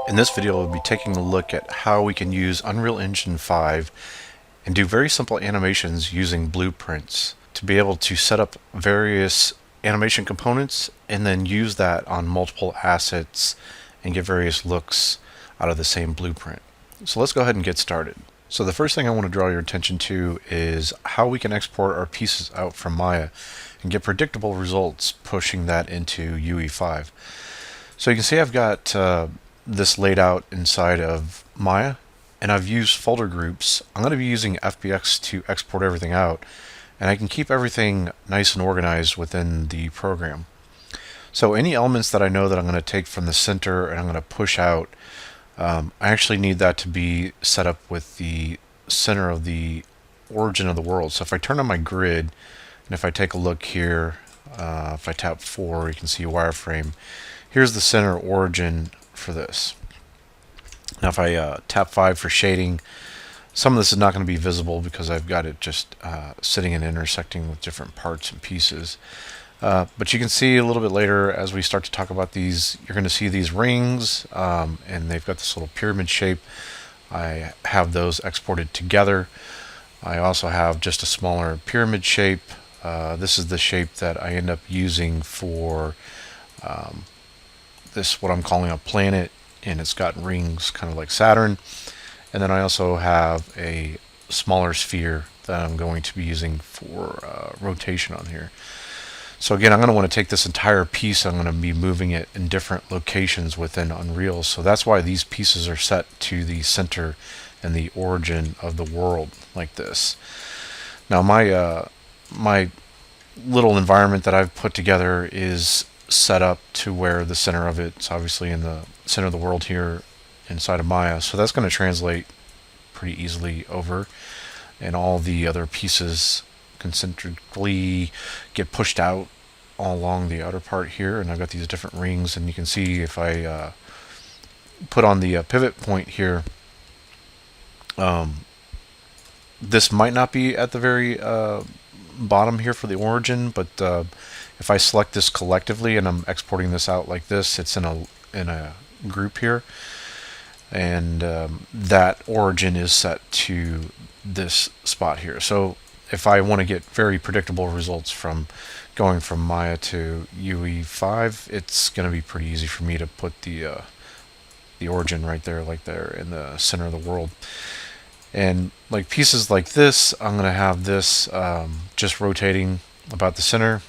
In this video, we'll be taking a look at how we can use Unreal Engine 5 and do very simple animations using blueprints to be able to set up various animation components and then use that on multiple assets and get various looks out of the same blueprint. So let's go ahead and get started. So the first thing I want to draw your attention to is how we can export our pieces out from Maya and get predictable results pushing that into UE5. So you can see I've got this laid out inside of Maya, and I've used folder groups. I'm going to be using FBX to export everything out, and I can keep everything nice and organized within the program. So any elements that I know that I'm going to take from the center and I'm going to push out, I actually need that to be set up with the center of the origin of the world. So if I turn on my grid, and if I take a look here, if I tap 4, you can see wireframe. Here's the center origin for this. Now if I tap 5 for shading, some of this is not going to be visible because I've got it just sitting and intersecting with different parts and pieces. But you can see a little bit later as we start to talk about these, you're going to see these rings, and they've got this little pyramid shape. I have those exported together. I also have just a smaller pyramid shape. This is the shape that I end up using for this, what I'm calling a planet, and it's got rings kind of like Saturn. And then I also have a smaller sphere that I'm going to be using for rotation on here. So again, I'm going to want to take this entire piece, I'm going to be moving it in different locations within Unreal. So that's why these pieces are set to the center and the origin of the world like this. Now my little environment that I've put together is set up to where the center of it's obviously in the center of the world here inside of Maya. So that's going to translate pretty easily over, and all the other pieces concentrically get pushed out all along the outer part here. And I've got these different rings, and you can see if I put on the pivot point here, this might not be at the very bottom here for the origin, but if I select this collectively and I'm exporting this out like this, it's in a group here, and that origin is set to this spot here. So if I want to get very predictable results from going from Maya to UE5, it's going to be pretty easy for me to put the origin right there, like there in the center of the world. And like pieces like this, I'm going to have this just rotating about the center.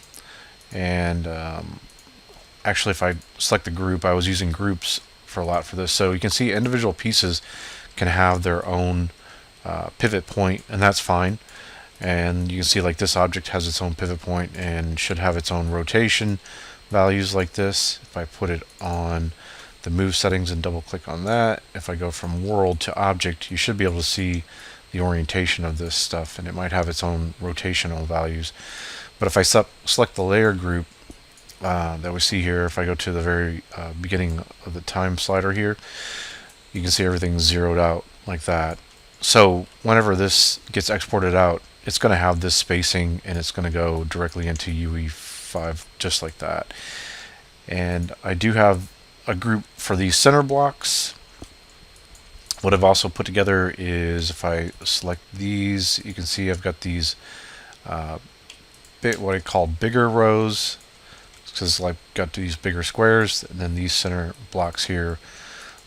And actually, if I select the group, I was using groups for a lot for this. So you can see individual pieces can have their own pivot point, and that's fine. And you can see like this object has its own pivot point and should have its own rotation values like this. If I put it on the move settings and double click on that, if I go from world to object, you should be able to see the orientation of this stuff, and it might have its own rotational values. But if I select the layer group that we see here, if I go to the very beginning of the time slider here, you can see everything's zeroed out like that. So whenever this gets exported out, it's going to have this spacing, and it's going to go directly into UE5 just like that. And I do have a group for these center blocks. What I've also put together is, if I select these, you can see I've got these what I call bigger rows, because I've got these bigger squares, and then these center blocks here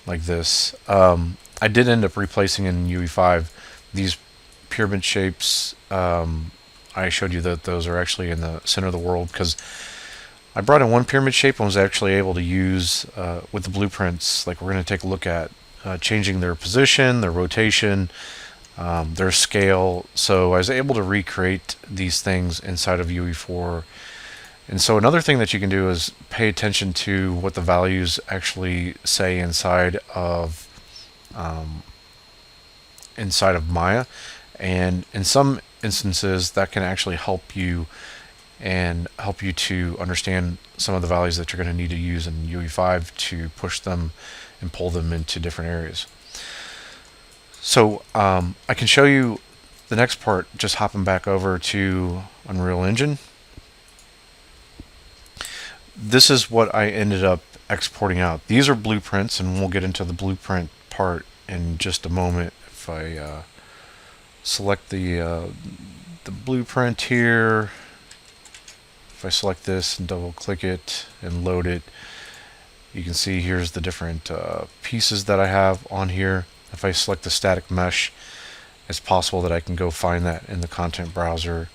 like this. I did end up replacing in UE5 these pyramid shapes. I showed you that those are actually in the center of the world, because I brought in one pyramid shape and was actually able to use with the blueprints, like we're going to take a look at, changing their position, their rotation, their scale. So I was able to recreate these things inside of UE4. And so another thing that you can do is pay attention to what the values actually say inside of Maya. And in some instances, that can actually help you to understand some of the values that you're going to need to use in UE5 to push them and pull them into different areas. So I can show you the next part just hopping back over to Unreal Engine. This is what I ended up exporting out. These are blueprints, and we'll get into the blueprint part in just a moment. If I select the blueprint here, if I select this and double click it and load it, you can see here's the different pieces that I have on here. If I select the static mesh, it's possible that I can go find that in the content browser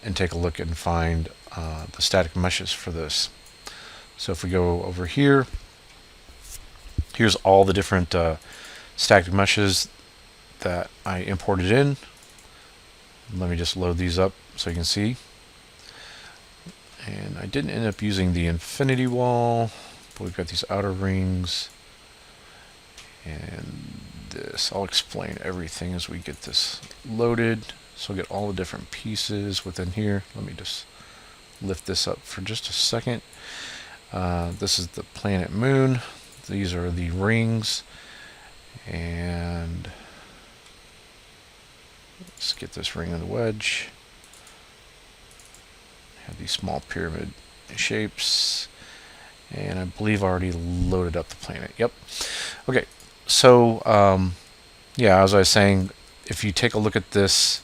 and take a look and find the static meshes for this. So if we go over here, here's all the different static meshes that I imported in. Let me just load these up so you can see. And I didn't end up using the infinity wall, but we've got these outer rings and this. I'll explain everything as we get this loaded. So we'll get all the different pieces within here. Let me just lift this up for just a second. This is the planet moon. These are the rings. And let's get this ring in the wedge. Have these small pyramid shapes. And I believe I already loaded up the planet. Yep. Okay. So, yeah, as I was saying, if you take a look at this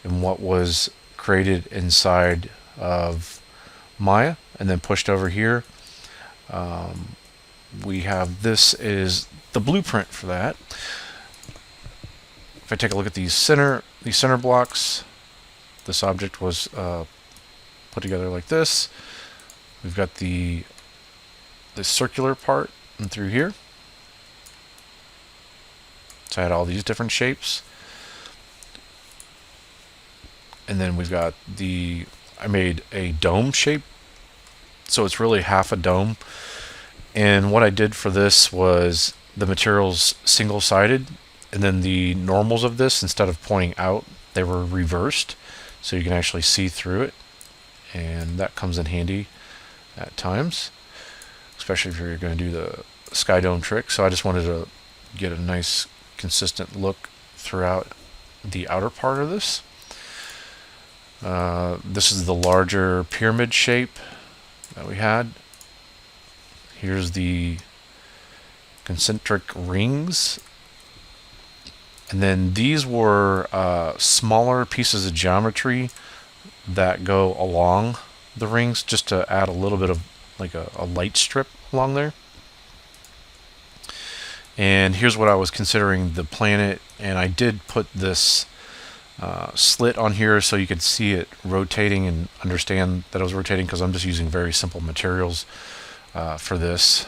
and what was created inside of Maya and then pushed over here, we have this is the blueprint for that. If I take a look at these center blocks, this object was put together like this. We've got the circular part and through here. So I had all these different shapes. And then we've got I made a dome shape. So it's really half a dome. And what I did for this was the material's single-sided, and then the normals of this, instead of pointing out, they were reversed. So you can actually see through it. And that comes in handy at times, especially if you're going to do the sky dome trick. So I just wanted to get a nice consistent look throughout the outer part of this. This is the larger pyramid shape that we had. Here's the concentric rings. And then these were smaller pieces of geometry that go along the rings, just to add a little bit of like a light strip along there. And here's what I was considering the planet, and I did put this slit on here so you could see it rotating and understand that it was rotating, because I'm just using very simple materials for this.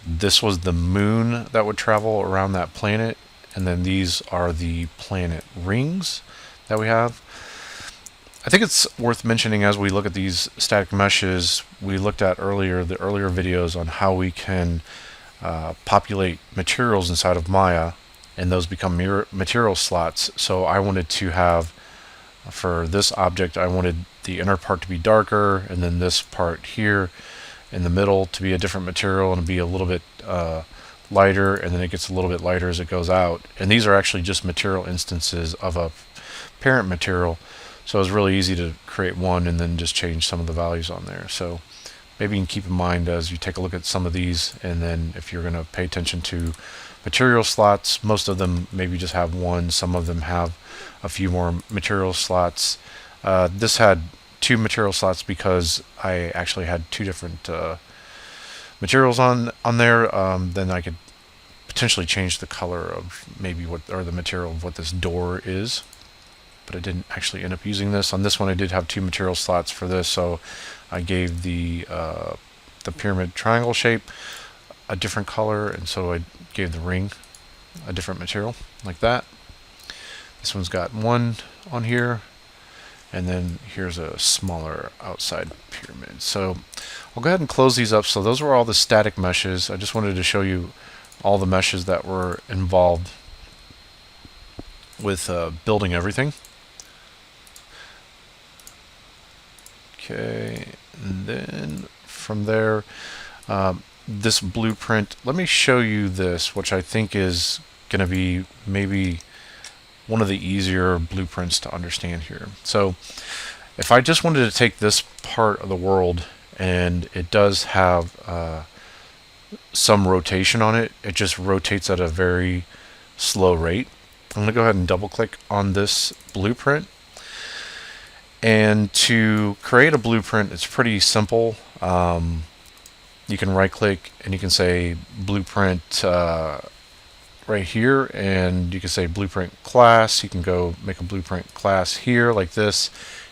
This was the moon that would travel around that planet, and then these are the planet rings that we have. I think it's worth mentioning as we look at these static meshes, we looked at the earlier videos on how we can populate materials inside of Maya, and those become material slots. So I wanted to have, for this object, I wanted the inner part to be darker, and then this part here in the middle to be a different material and be a little bit lighter, and then it gets a little bit lighter as it goes out. And these are actually just material instances of a parent material. So it was really easy to create one and then just change some of the values on there. So maybe you can keep in mind as you take a look at some of these, and then if you're going to pay attention to material slots, most of them maybe just have one, some of them have a few more material slots. This had 2 material slots because I actually had 2 different materials on there. Then I could potentially change the color of maybe or the material of what this door is, but I didn't actually end up using this. On this one I did have 2 material slots for this, so I gave the pyramid triangle shape a different color, and so I gave the ring a different material like that. This one's got 1 on here, and then here's a smaller outside pyramid. So I'll go ahead and close these up. So those were all the static meshes. I just wanted to show you all the meshes that were involved with building everything. Okay, and then from there, this blueprint, let me show you this, which I think is going to be maybe one of the easier blueprints to understand here. So if I just wanted to take this part of the world and it does have some rotation on it. It just rotates at a very slow rate. I'm going to go ahead and double click on this blueprint. And to create a blueprint, it's pretty simple. You can right click and you can say blueprint right here, and you can say blueprint class. You can go make a blueprint class here like this.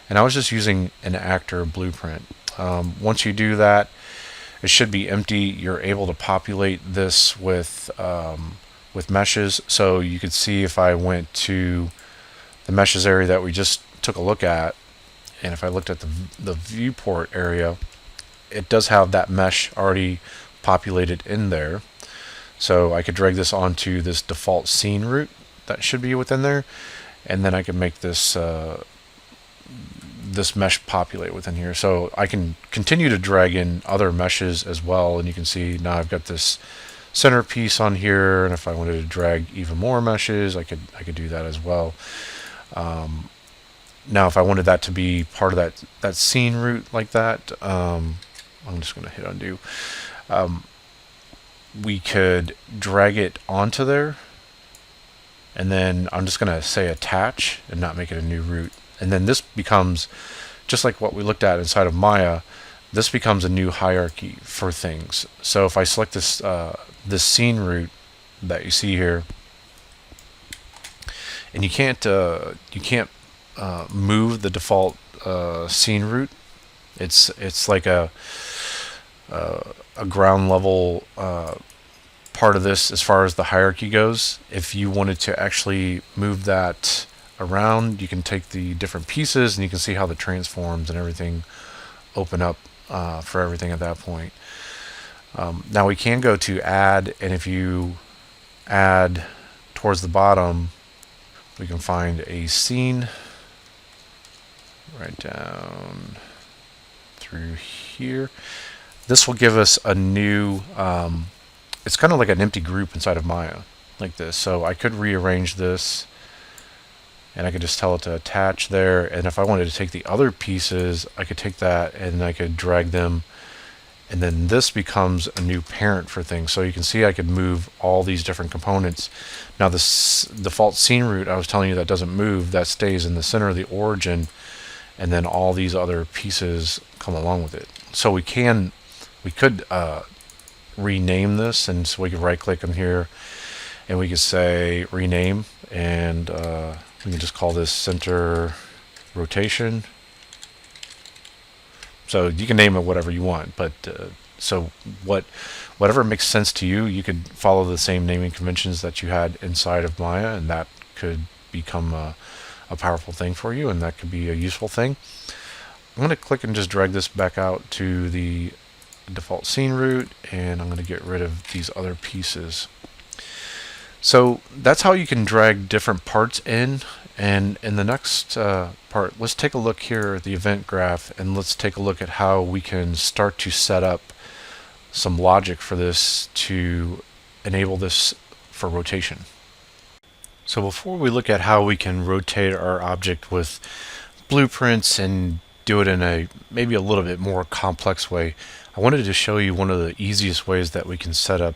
And I was just using an actor blueprint. Once you do that, it should be empty. You're able to populate this with meshes. So you could see if I went to the meshes area that we just took a look at, and if I looked at the viewport area, it does have that mesh already populated in there. So I could drag this onto this default scene route that should be within there, and then I can make this this mesh populate within here. So I can continue to drag in other meshes as well, and you can see now I've got this center piece on here, and if I wanted to drag even more meshes, I could do that as well. Now if I wanted that to be part of that scene route like that, I'm just going to hit undo. We could drag it onto there, and then I'm just going to say attach and not make it a new route. And then this becomes, just like what we looked at inside of Maya, this becomes a new hierarchy for things. So if I select this this scene route that you see here, and you can't move the default scene route. It's like a ground level part of this as far as the hierarchy goes. If you wanted to actually move that around, you can take the different pieces and you can see how the transforms and everything open up for everything at that point. Now we can go to add, and if you add towards the bottom, we can find a scene right down through here. This will give us a new, it's kind of like an empty group inside of Maya, like this. So I could rearrange this, and I could just tell it to attach there. And if I wanted to take the other pieces, I could take that and I could drag them. And then this becomes a new parent for things. So you can see I could move all these different components. Now this default scene route I was telling you that doesn't move, that stays in the center of the origin, and then all these other pieces come along with it. So we could rename this, and so we could right click on here and we could say rename, and we can just call this center rotation. So you can name it whatever you want, but so whatever makes sense to you, you could follow the same naming conventions that you had inside of Maya, and that could become a powerful thing for you, and that could be a useful thing. I'm going to click and just drag this back out to the default scene route, and I'm going to get rid of these other pieces. So that's how you can drag different parts in. And in the next part, let's take a look here at the event graph, and let's take a look at how we can start to set up some logic for this to enable this for rotation. So before we look at how we can rotate our object with blueprints and do it in a maybe a little bit more complex way, I wanted to show you one of the easiest ways that we can set up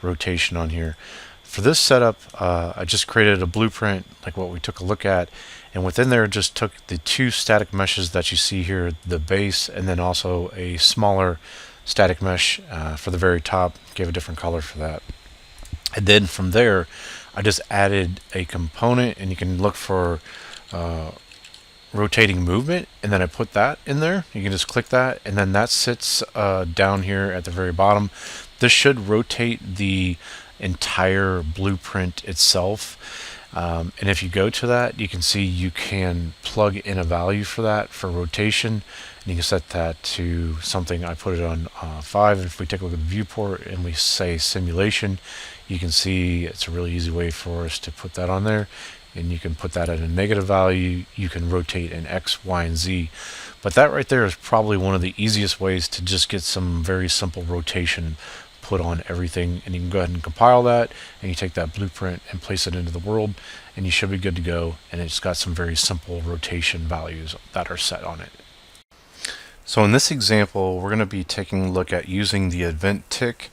rotation on here. For this setup, I just created a blueprint like what we took a look at, and within there just took the two static meshes that you see here, the base, and then also a smaller static mesh for the very top, gave a different color for that. And then from there, I just added a component, and you can look for rotating movement, and then I put that in there. You can just click that, and then that sits down here at the very bottom. This should rotate the entire blueprint itself, and if you go to that, you can see you can plug in a value for that for rotation, and you can set that to something. I put it on 5, and if we take a look at the viewport and we say simulation, you can see it's a really easy way for us to put that on there, and you can put that at a negative value. You can rotate in X, Y, and Z. But that right there is probably one of the easiest ways to just get some very simple rotation put on everything. And you can go ahead and compile that, and you take that blueprint and place it into the world, and you should be good to go. And it's got some very simple rotation values that are set on it. So in this example, we're going to be taking a look at using the event tick,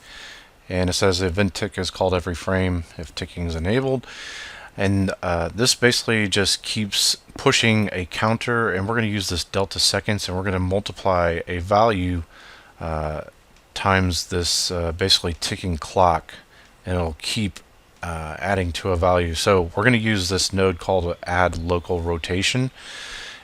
and it says the event tick is called every frame if ticking is enabled. And this basically just keeps pushing a counter, and we're going to use this delta seconds, and we're going to multiply a value times this basically ticking clock, and it'll keep adding to a value. So we're going to use this node called add local rotation.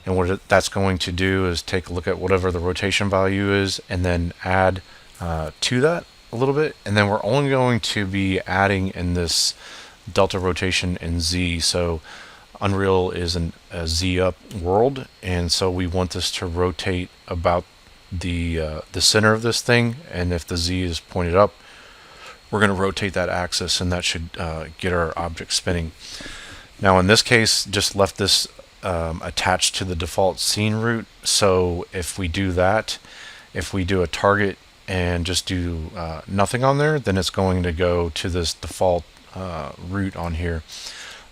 And what that's going to do is take a look at whatever the rotation value is and then add to that a little bit. And then we're only going to be adding in this delta rotation in Z. So Unreal is a Z up world, and so we want this to rotate about the center of this thing. And if the Z is pointed up, we're going to rotate that axis, and that should get our object spinning. Now in this case, just left this attached to the default scene root. So if we do that, if we do a target and just do nothing on there, then it's going to go to this default root on here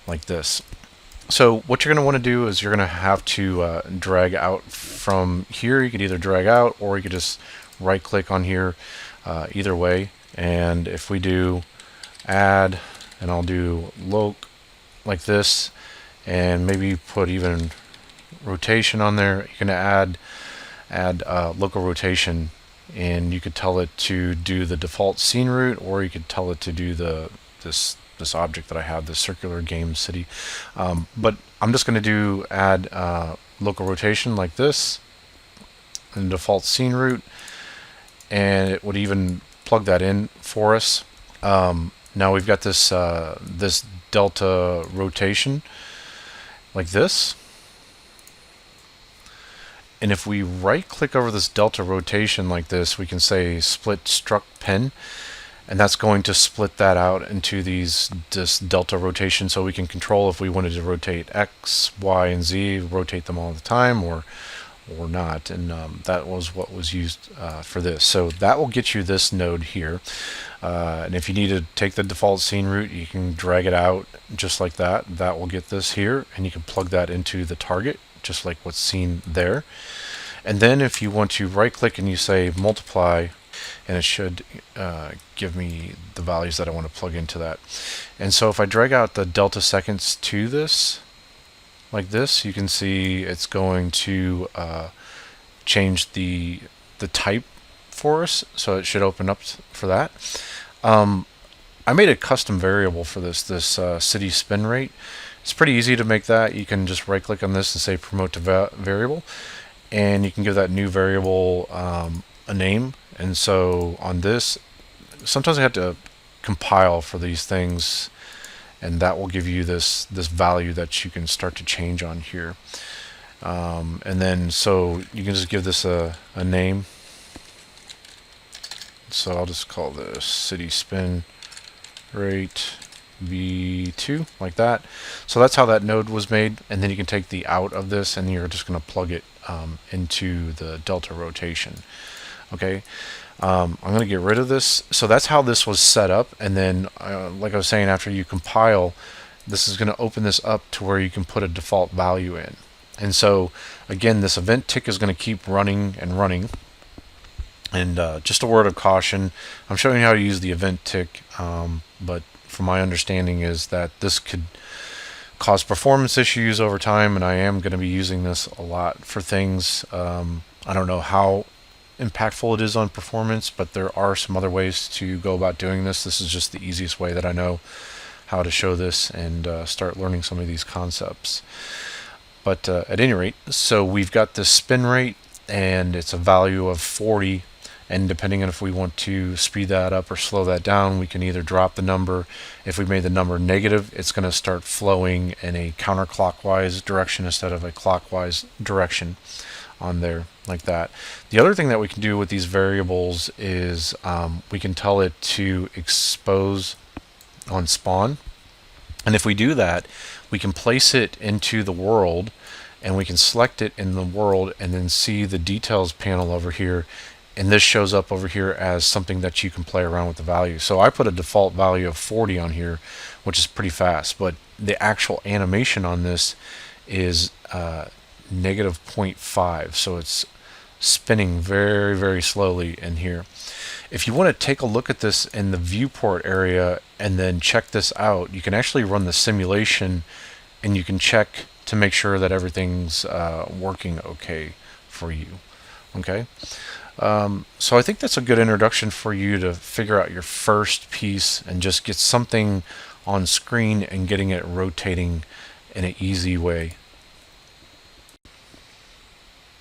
like this. So what you're going to want to do is you're going to have to drag out from here. You could either drag out or you could just right click on here, either way. And if we do add, and I'll do loc like this, and maybe put even rotation on there. You can add local rotation, and you could tell it to do the default scene root, or you could tell it to do this object that I have, this circular game city. But I'm just going to do add local rotation like this, and default scene root, and it would even plug that in for us. Now we've got this this delta rotation like this, and if we right click over this delta rotation like this, we can say split struct pen, and that's going to split that out into this delta rotation, so we can control if we wanted to rotate X, Y, and Z, rotate them all the time, or not. And that was what was used for this. So that will get you this node here. And if you need to take the default scene root, you can drag it out just like that. That will get this here, and you can plug that into the target, just like what's seen there. And then if you want to right click and you say multiply, and it should give me the values that I want to plug into that. And so if I drag out the delta seconds to this, like this, you can see it's going to change the type for us, so it should open up for that. I made a custom variable for this city spin rate. It's pretty easy to make that. You can just right click on this and say promote to variable, and you can give that new variable a name. And so on this, sometimes I have to compile for these things, and that will give you this value that you can start to change on here. And then so you can just give this a name. So I'll just call this city spin rate v2 like that. So that's how that node was made, and then you can take the out of this, and you're just going to plug it into the delta rotation. Okay. I'm going to get rid of this. So that's how this was set up, and then like I was saying, after you compile, this is going to open this up to where you can put a default value in. And so again, this event tick is going to keep running and running. And just a word of caution, I'm showing you how to use the event tick, but from my understanding is that this could cause performance issues over time, and I am going to be using this a lot for things. I don't know how impactful it is on performance, but there are some other ways to go about doing this. This is just the easiest way that I know how to show this and start learning some of these concepts. But at any rate, so we've got this spin rate, and it's a value of 40, and depending on if we want to speed that up or slow that down, we can either drop the number. If we made the number negative, it's going to start flowing in a counterclockwise direction instead of a clockwise direction on there like that. The other thing that we can do with these variables is we can tell it to expose on spawn, and if we do that, we can place it into the world, and we can select it in the world and then see the details panel over here, and this shows up over here as something that you can play around with the value. So I put a default value of 40 on here, which is pretty fast, but the actual animation on this is negative 0.5, so it's spinning very, very slowly in here. If you want to take a look at this in the viewport area and then check this out, you can actually run the simulation and you can check to make sure that everything's working okay for you. Okay, so I think that's a good introduction for you to figure out your first piece and just get something on screen and getting it rotating in an easy way.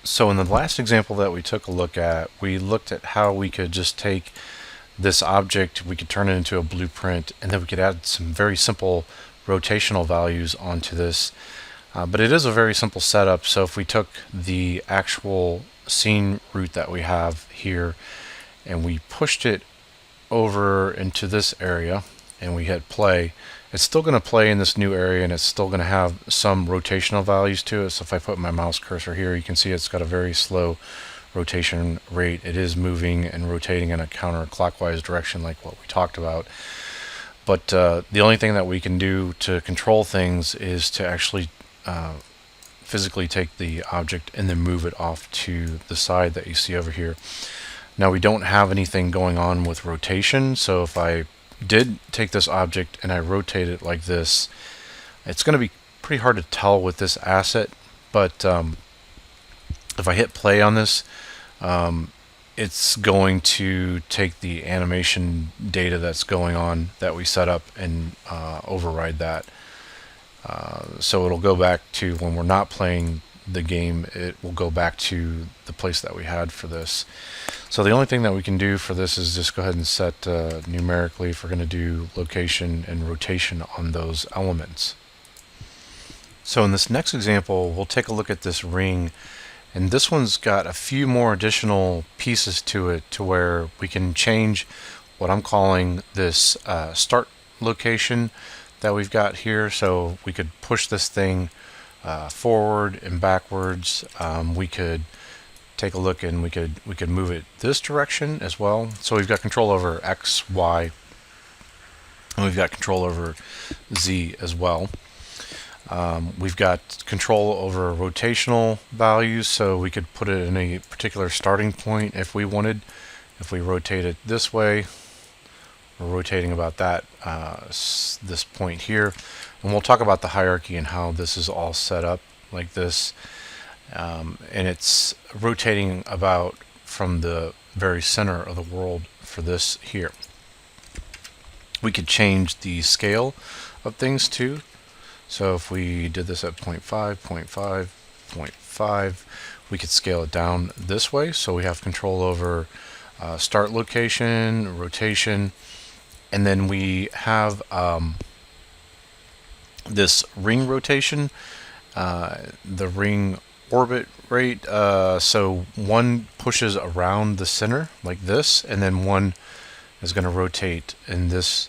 So in the last example that we took a look at, we looked at how we could just take this object, we could turn it into a blueprint, and then we could add some very simple rotational values onto this. But it is a very simple setup. So if we took the actual scene route that we have here and we pushed it over into this area and we hit play, it's still going to play in this new area and it's still going to have some rotational values to it. So if I put my mouse cursor here, you can see it's got a very slow rotation rate. It is moving and rotating in a counterclockwise direction like what we talked about. But the only thing that we can do to control things is to actually physically take the object and then move it off to the side that you see over here. Now we don't have anything going on with rotation, so if I did take this object and I rotate it like this, it's going to be pretty hard to tell with this asset, but if I hit play on this, it's going to take the animation data that's going on that we set up and override that. So it'll go back to when we're not playing the game, it will go back to the place that we had for this. So the only thing that we can do for this is just go ahead and set numerically if we're going to do location and rotation on those elements. So in this next example, we'll take a look at this ring, and this one's got a few more additional pieces to it to where we can change what I'm calling this start location that we've got here. So we could push this thing forward and backwards. We could take a look and we could move it this direction as well. So we've got control over X, Y, and we've got control over Z as well. We've got control over rotational values, so we could put it in a particular starting point if we wanted. If we rotate it this way, we're rotating about that this point here, and we'll talk about the hierarchy and how this is all set up like this. And it's rotating about from the very center of the world for this here. We could change the scale of things too. So if we did this at 0.5, 0.5, 0.5, we could scale it down this way. So we have control over start location, rotation, and then we have this ring rotation, the ring orbit rate. So one pushes around the center like this, and then one is going to rotate in this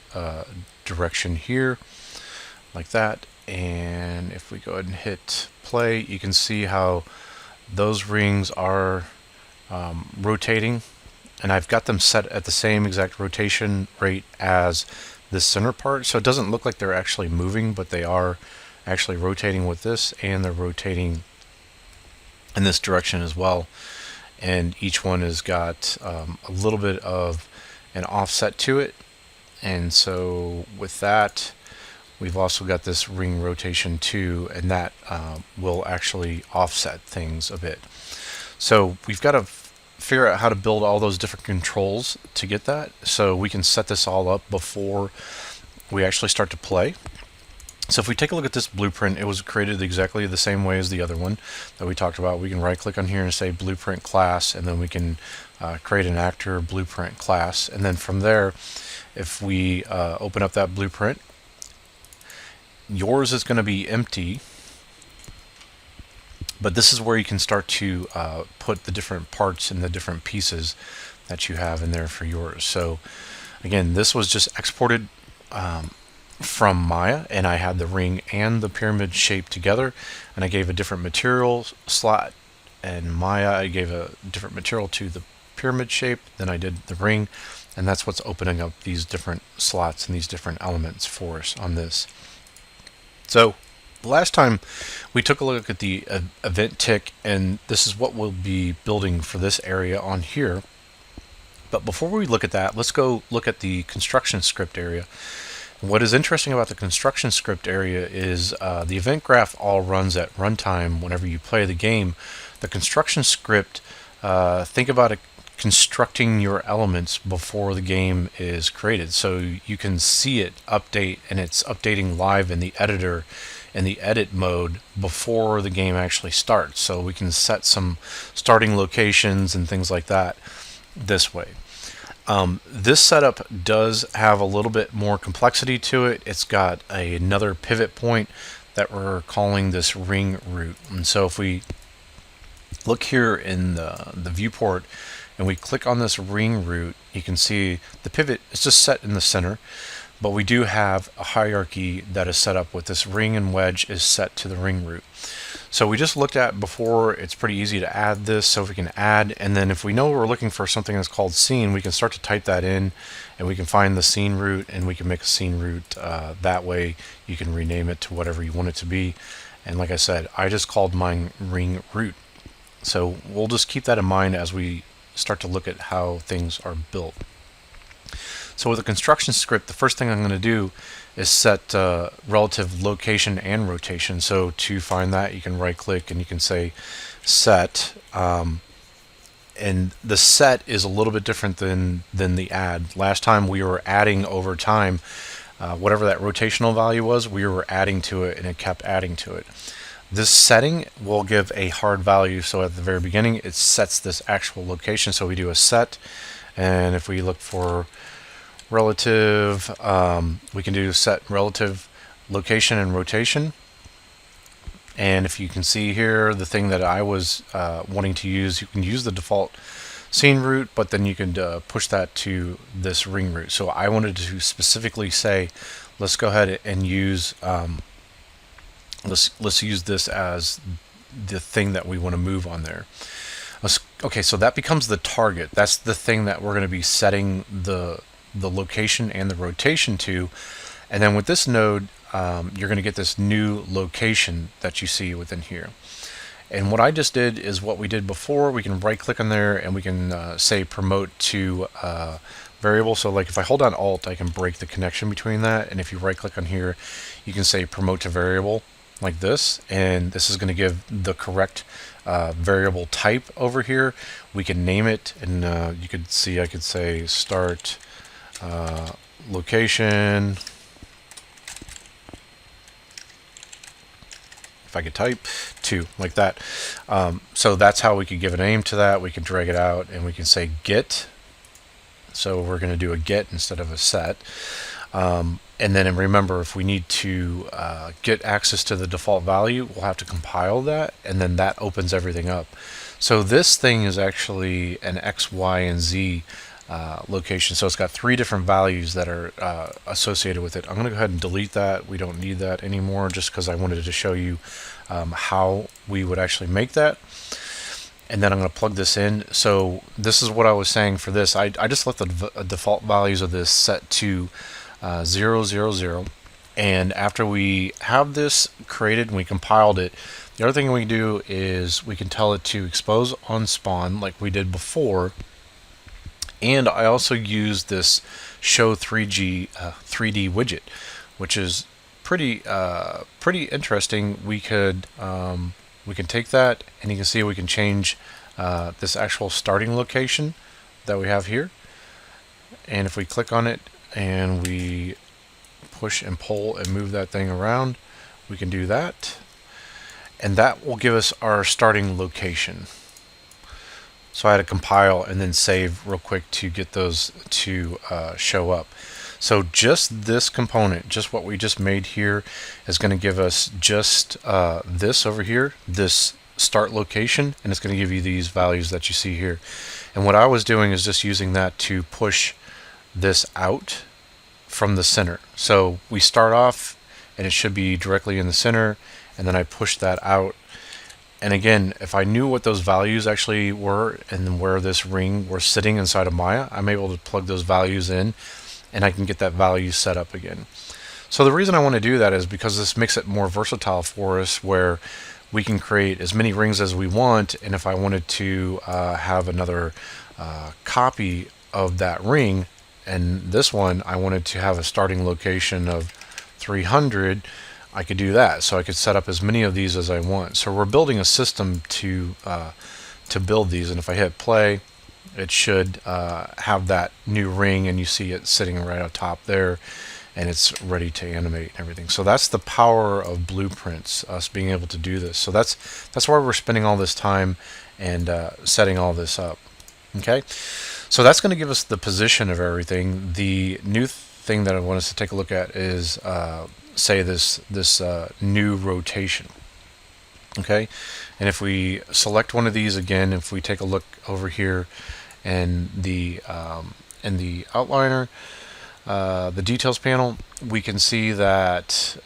direction here like that. And if we go ahead and hit play, you can see how those rings are rotating, and I've got them set at the same exact rotation rate as this center part, so it doesn't look like they're actually moving, but they are actually rotating with this, and they're rotating in this direction as well. And each one has got a little bit of an offset to it, and so with that we've also got this ring rotation too, and that will actually offset things a bit. So we've got to figure out how to build all those different controls to get that, so we can set this all up before we actually start to play. So if we take a look at this blueprint, it was created exactly the same way as the other one that we talked about. We can right click on here and say blueprint class, and then we can create an actor blueprint class, and then from there, if we open up that blueprint, yours is going to be empty, but this is where you can start to put the different parts and the different pieces that you have in there for yours. So again, this was just exported from Maya, and I had the ring and the pyramid shape together, and I gave a different material slot, and Maya I gave a different material to the pyramid shape than I did the ring, and that's what's opening up these different slots and these different elements for us on this. So Last time we took a look at the event tick, and this is what we'll be building for this area on here. But before we look at that, let's go look at the construction script area. What is interesting about the construction script area is the event graph all runs at runtime whenever you play the game. The construction script, think about it constructing your elements before the game is created. So you can see it update, and it's updating live in the editor in the edit mode before the game actually starts. So we can set some starting locations and things like that this way. This setup does have a little bit more complexity to it. It's got another pivot point that we're calling this ring root. And so if we look here in the viewport and we click on this ring root, you can see the pivot is just set in the center, but we do have a hierarchy that is set up with this ring and wedge is set to the ring root. So we just looked at before, it's pretty easy to add this. So if we can add, and then if we know we're looking for something that's called scene, we can start to type that in, and we can find the scene root, and we can make a scene root. That way you can rename it to whatever you want it to be. And like I said, I just called mine ring root. So we'll just keep that in mind as we start to look at how things are built. So with a construction script, the first thing I'm going to do is set relative location and rotation. So to find that, you can right click and you can say set. And the set is a little bit different than the add. Last time we were adding over time. Whatever that rotational value was, we were adding to it, and it kept adding to it. This setting will give a hard value. So at the very beginning, it sets this actual location. So we do a set, and if we look for relative, we can do set relative location and rotation. And if you can see here, the thing that I was wanting to use, you can use the default scene root, but then you can push that to this ring root. So I wanted to specifically say, let's go ahead and use let's use this as the thing that we want to move on there. Okay, so that becomes the target. That's the thing that we're going to be setting the location and the rotation to. And then with this node, you're going to get this new location that you see within here. And what I just did is what we did before. We can right click on there and we can say promote to variable. So like if I hold down Alt, I can break the connection between that. And if you right click on here, you can say promote to variable like this, and this is going to give the correct variable type over here. We can name it, and you could see I could say start location. If I could type 2 like that. So that's how we could give a name to that. We can drag it out and we can say get. So we're going to do a get instead of a set. And then remember, if we need to get access to the default value, we'll have to compile that, and then that opens everything up. So this thing is actually an X, Y, and Z location. So it's got 3 different values that are associated with it. I'm going to go ahead and delete that. We don't need that anymore, just because I wanted to show you how we would actually make that. And then I'm going to plug this in. So this is what I was saying for this. I just left the default values of this set to 0, 0, 0. And after we have this created and we compiled it, the other thing we can do is we can tell it to expose on spawn like we did before. And I also use this show 3D widget, which is pretty interesting. We can take that, and you can see we can change this actual starting location that we have here. And if we click on it and we push and pull and move that thing around, we can do that, and that will give us our starting location. So I had to compile and then save real quick to get those to show up. So just this component, just what we just made here, is going to give us just this over here, this start location, and it's going to give you these values that you see here. And what I was doing is just using that to push this out from the center. So we start off and it should be directly in the center, and then I push that out. And again, if I knew what those values actually were and where this ring were sitting inside of Maya, I'm able to plug those values in and I can get that value set up again. So the reason I want to do that is because this makes it more versatile for us, where we can create as many rings as we want, and if I wanted to have another copy of that ring, and this one I wanted to have a starting location of 300, I could do that. So I could set up as many of these as I want. So we're building a system to build these, and if I hit play, it should have that new ring, and you see it sitting right on top there, and it's ready to animate and everything. So that's the power of blueprints, us being able to do this. So that's why we're spending all this time and setting all this up. Okay, so that's going to give us the position of everything. The new thing that I want us to take a look at is say this new rotation. Okay, and if we select one of these again, if we take a look over here and the outliner, the details panel, we can see that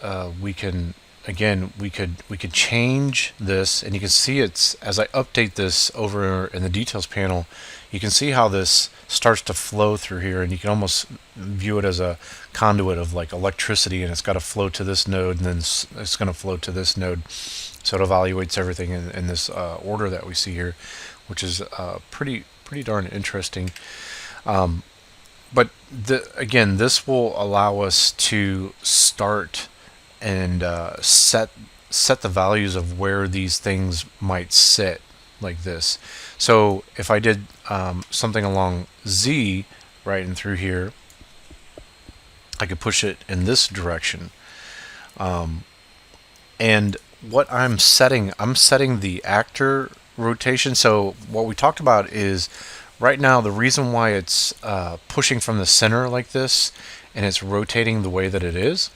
we can, again, we could change this, and you can see it's, as I update this over in the details panel, you can see how this starts to flow through here, and you can almost view it as a conduit of like electricity, and it's got to flow to this node, and then it's going to flow to this node. So it evaluates everything in this order that we see here, which is pretty darn interesting. But again, this will allow us to start and set the values of where these things might sit, like this. So if I did something along Z, right, and through here, I could push it in this direction. And what I'm setting the actor rotation. So what we talked about is, right now, the reason why it's pushing from the center like this, and it's rotating the way that it is,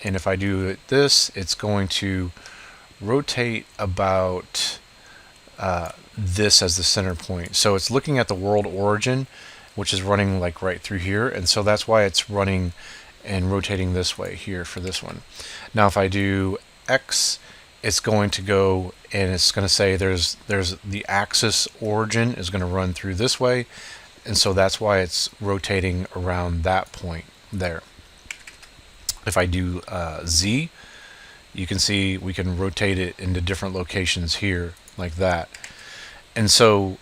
and if I do this, it's going to rotate about this as the center point. So it's looking at the world origin, which is running like right through here, and so that's why it's running and rotating this way here for this one. Now if I do X, it's going to go and it's going to say there's the axis origin is going to run through this way, and so that's why it's rotating around that point there. If I do Z, you can see we can rotate it into different locations here like that. And so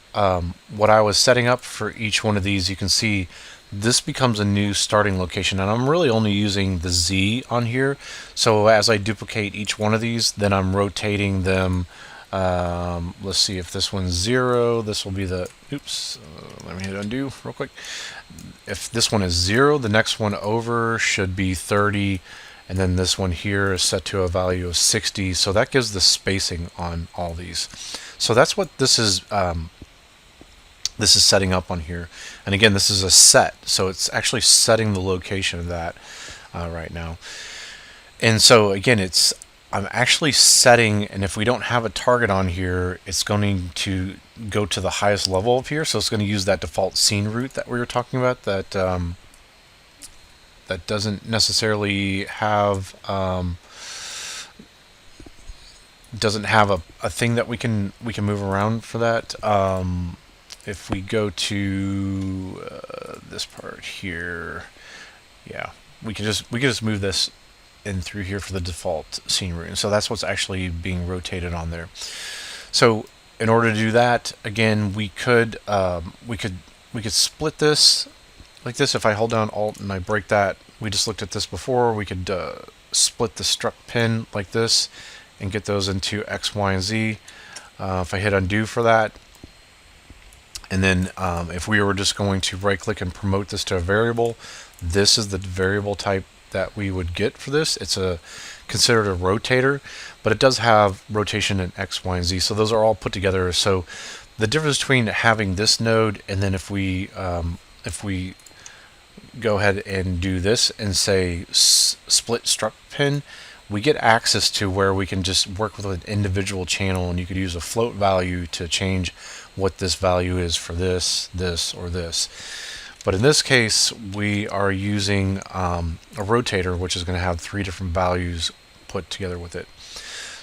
what I was setting up for each one of these, you can see this becomes a new starting location, and I'm really only using the Z on here. So as I duplicate each one of these, then I'm rotating them. Let's see, if this one's 0, this will be the, oops, let me hit undo real quick. If this one is 0, the next one over should be 30, and then this one here is set to a value of 60. So that gives the spacing on all these. So that's what this is setting up on here. And again, this is a set, so it's actually setting the location of that right now. And so again, I'm actually setting, and if we don't have a target on here, it's going to go to the highest level of here. So it's going to use that default scene route that we were talking about, that that doesn't necessarily have a thing that we can move around for that. If we go to this part here, yeah, we can just move this in through here for the default scene route. And so that's what's actually being rotated on there. So in order to do that, again, we could split this like this. If I hold down Alt and I break that, we just looked at this before, we could split the struck pin like this and get those into X, Y, and Z. If I hit undo for that, and then if we were just going to right click and promote this to a variable, this is the variable type that we would get for this. It's considered a rotator, but it does have rotation in X, Y, and Z. So those are all put together. So the difference between having this node and then if we go ahead and do this and say split struck pin, we get access to where we can just work with an individual channel, and you could use a float value to change what this value is for this, or this. But in this case, we are using a rotator, which is going to have 3 different values put together with it.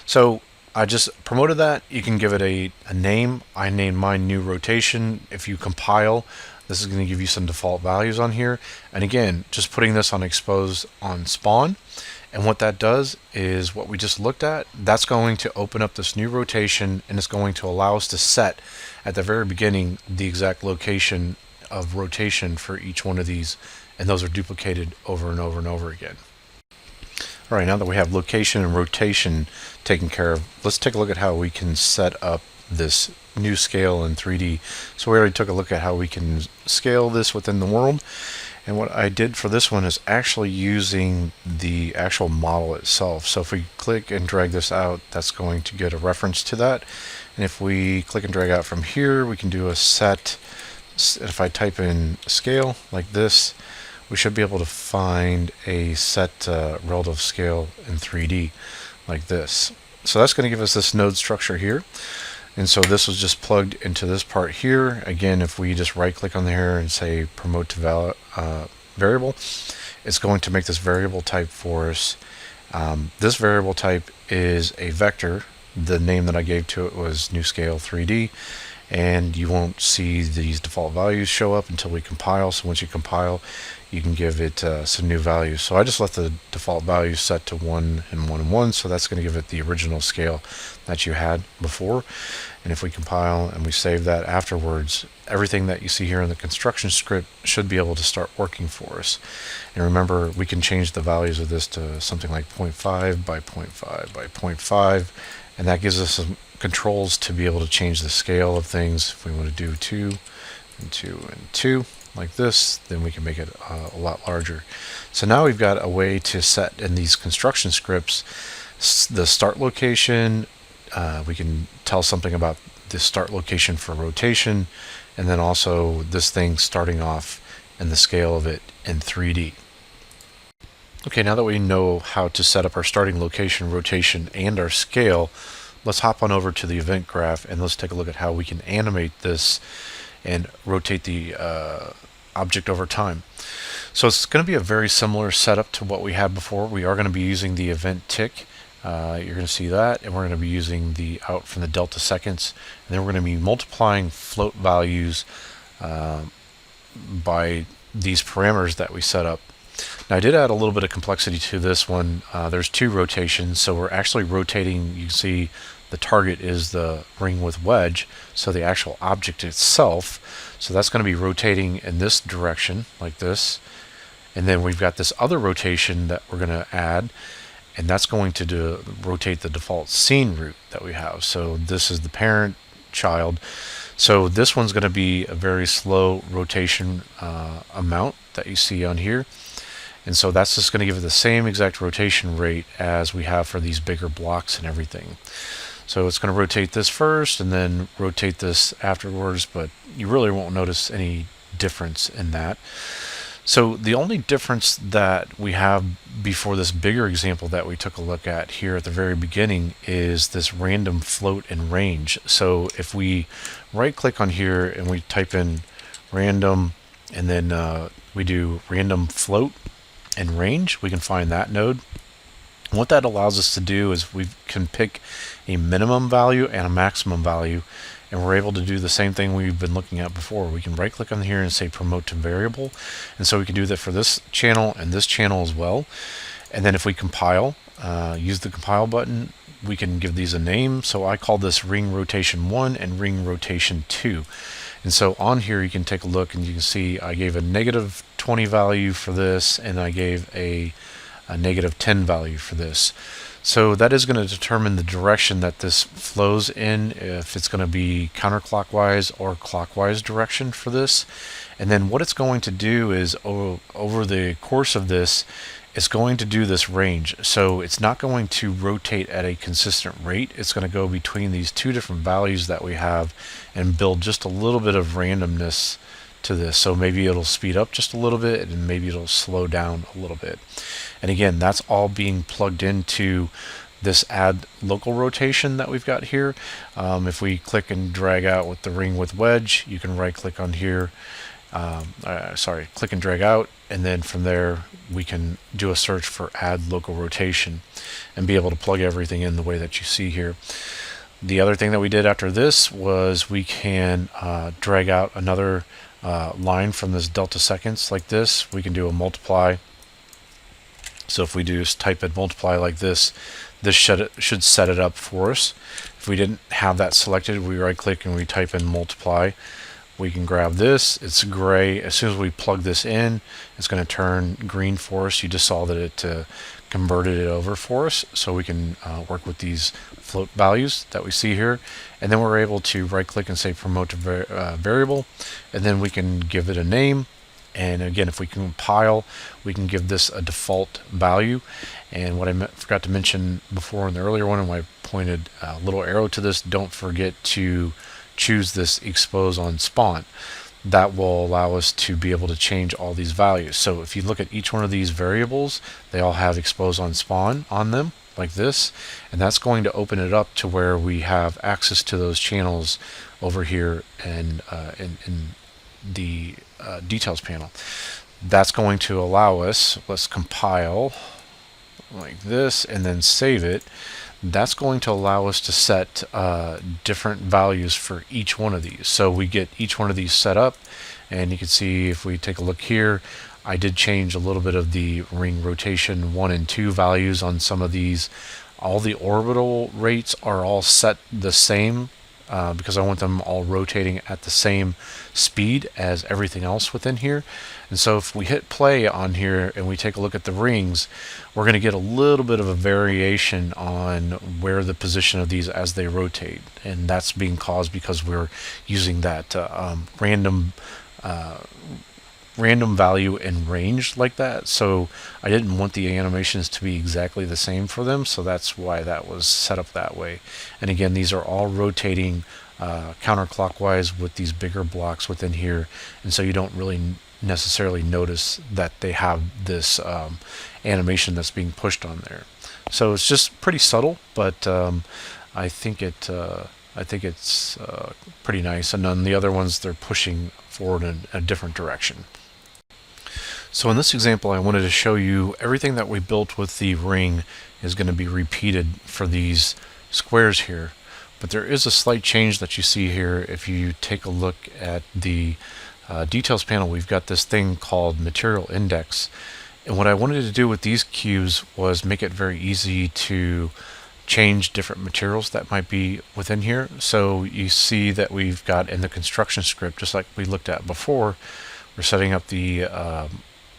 So I just promoted that. You can give it a name. I named mine new rotation. If you compile, This is going to give you some default values on here. And again, just putting this on expose on spawn. And what that does is what we just looked at, that's going to open up this new rotation, and it's going to allow us to set at the very beginning the exact location of rotation for each one of these, and those are duplicated over and over and over again. All right, now that we have location and rotation taken care of, let's take a look at how we can set up this new scale in 3D. So we already took a look at how we can scale this within the world. And what I did for this one is actually using the actual model itself. So if we click and drag this out, that's going to get a reference to that. And if we click and drag out from here, we can do a set. If I type in scale like this, we should be able to find a set relative scale in 3D like this. So that's going to give us this node structure here. And so this was just plugged into this part here. Again, if we just right click on here and say promote to variable, it's going to make this variable type for us. This variable type is a vector. The name that I gave to it was new scale 3D, and you won't see these default values show up until we compile. So once you compile, you can give it some new values. So I just left the default values set to 1 and 1 and 1, so that's going to give it the original scale that you had before. And if we compile and we save that afterwards, everything that you see here in the construction script should be able to start working for us. And remember, we can change the values of this to something like 0.5 by 0.5 by 0.5, and that gives us some controls to be able to change the scale of things. If we want to do 2 and 2 and 2 like this, then we can make it a lot larger. So now we've got a way to set in these construction scripts the start location. We can tell something about the start location for rotation, and then also this thing starting off and the scale of it in 3D. Okay, now that we know how to set up our starting location, rotation, and our scale, let's hop on over to the event graph and let's take a look at how we can animate this and rotate the object over time. So it's going to be a very similar setup to what we had before. We are going to be using the event tick. You're going to see that, and we're going to be using the out from the delta seconds, and then we're going to be multiplying float values by these parameters that we set up. Now I did add a little bit of complexity to this one. There's 2 rotations, so we're actually rotating. You can see the target is the ring with wedge, so the actual object itself. So that's going to be rotating in this direction like this, and then we've got this other rotation that we're going to add, and that's going to rotate the default scene root that we have. So this is the parent child. So this one's going to be a very slow rotation amount that you see on here. And so that's just going to give it the same exact rotation rate as we have for these bigger blocks and everything. So it's going to rotate this first and then rotate this afterwards, but you really won't notice any difference in that. So the only difference that we have before this bigger example that we took a look at here at the very beginning is this random float and range. So if we right click on here and we type in random and then we do random float and range, we can find that node. And what that allows us to do is we can pick a minimum value and a maximum value, and we're able to do the same thing we've been looking at before. We can right click on here and say promote to variable, and so we can do that for this channel and this channel as well. And then if we compile, use the compile button, we can give these a name. So I call this ring rotation 1 and ring rotation 2. And so on here you can take a look and you can see I gave a negative 20 value for this, and I gave a negative 10 value for this. So that is going to determine the direction that this flows in, if it's going to be counterclockwise or clockwise direction for this. And then what it's going to do is over the course of this, it's going to do this range. So it's not going to rotate at a consistent rate. It's going to go between these 2 different values that we have and build just a little bit of randomness to this. So maybe it'll speed up just a little bit and maybe it'll slow down a little bit. And again, that's all being plugged into this add local rotation that we've got here. If we click and drag out with the ring with wedge, you can right click on here, click and drag out, and then from there we can do a search for add local rotation and be able to plug everything in the way that you see here. The other thing that we did after this was we can drag out another line from this delta seconds like this. We can do a multiply. So if we do type in multiply like this should set it up for us. If we didn't have that selected, we right click and we type in multiply. We can grab this. It's gray. As soon as we plug this in, it's going to turn green for us. You just saw that it converted it over for us, so we can work with these float values that we see here. And then we're able to right click and say promote to variable, and then we can give it a name. And again, if we compile, we can give this a default value. And what I forgot to mention before in the earlier one, and I pointed a little arrow to this, don't forget to choose this expose on spawn. That will allow us to be able to change all these values. So if you look at each one of these variables, they all have expose on spawn on them like this, and that's going to open it up to where we have access to those channels over here and in the details panel. That's going to allow us, let's compile like this and then save it. That's going to allow us to set different values for each one of these. So we get each one of these set up, and you can see if we take a look here, I did change a little bit of the ring rotation 1 and 2 values on some of these. All the orbital rates are all set the same because I want them all rotating at the same speed as everything else within here. And so if we hit play on here and we take a look at the rings, we're going to get a little bit of a variation on where the position of these as they rotate, and that's being caused because we're using that random value and range like that. So I didn't want the animations to be exactly the same for them, so that's why that was set up that way. And again, these are all rotating counterclockwise with these bigger blocks within here, and so you don't really necessarily notice that they have this animation that's being pushed on there. So it's just pretty subtle, but I think it's pretty nice. And then the other ones, they're pushing forward in a different direction. So in this example, I wanted to show you everything that we built with the ring is going to be repeated for these squares here. But there is a slight change that you see here. If you take a look at the details panel, we've got this thing called material index. And what I wanted to do with these cubes was make it very easy to change different materials that might be within here. So you see that we've got in the construction script, just like we looked at before, we're setting up the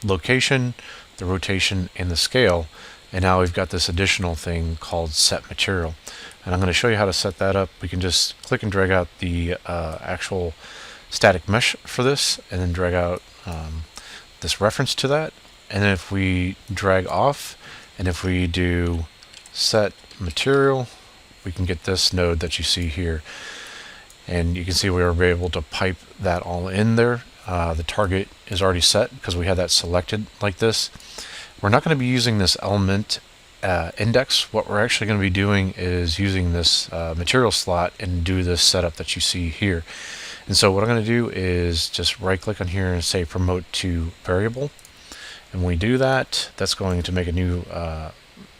location, the rotation, and the scale. And now we've got this additional thing called set material. And I'm going to show you how to set that up. We can just click and drag out the actual static mesh for this, and then drag out this reference to that. And then if we drag off, and if we do set material, we can get this node that you see here. And you can see we were able to pipe that all in there. The target is already set because we had that selected like this. We're not going to be using this element index. What we're actually going to be doing is using this material slot and do this setup that you see here. And so what I'm going to do is just right click on here and say promote to variable. And when we do that, that's going to make a new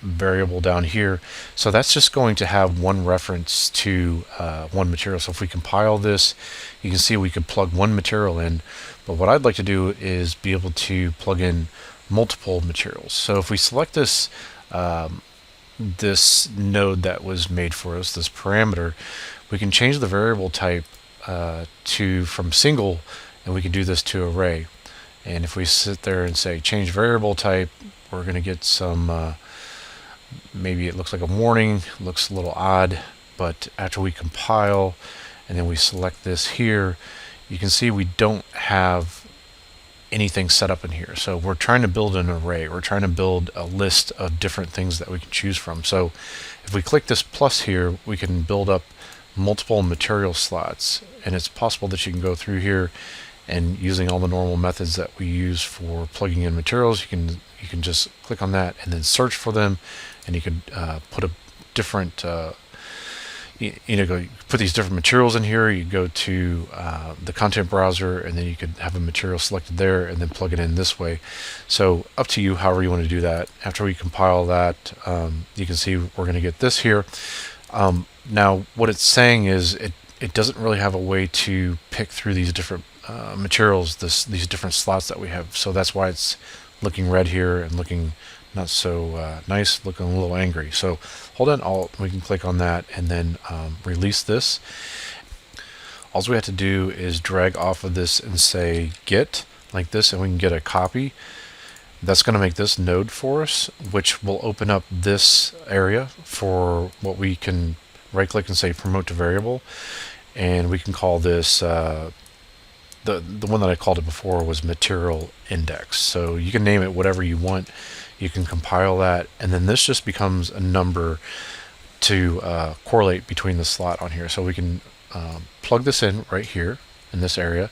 variable down here. So that's just going to have one reference to one material. So if we compile this, you can see we could plug one material in. But what I'd like to do is be able to plug in multiple materials. So if we select this this node that was made for us, this parameter, we can change the variable type to from single, and we can do this to array. And if we sit there and say change variable type, we're going to get some maybe it looks like a warning, looks a little odd, but after we compile and then we select this here, you can see we don't have anything set up in here. So we're trying to build an array. We're trying to build a list of different things that we can choose from. So if we click this plus here, we can build up multiple material slots, and it's possible that you can go through here and using all the normal methods that we use for plugging in materials, you can just click on that and then search for them, and you could put a different put these different materials in here. You go to the content browser, and then you could have a material selected there and then plug it in this way. So up to you however you want to do that. After we compile that, you can see we're going to get this here. Now, what it's saying is it doesn't really have a way to pick through these different materials, these different slots that we have. So that's why it's looking red here and looking not so nice, looking a little angry. So hold on Alt, we can click on that and then release this. All we have to do is drag off of this and say get like this, and we can get a copy. That's going to make this node for us, which will open up this area for what we can right click and say promote to variable, and we can call this the one that I called it before was material index. So you can name it whatever you want. You can compile that, and then this just becomes a number to correlate between the slot on here. So we can plug this in right here in this area,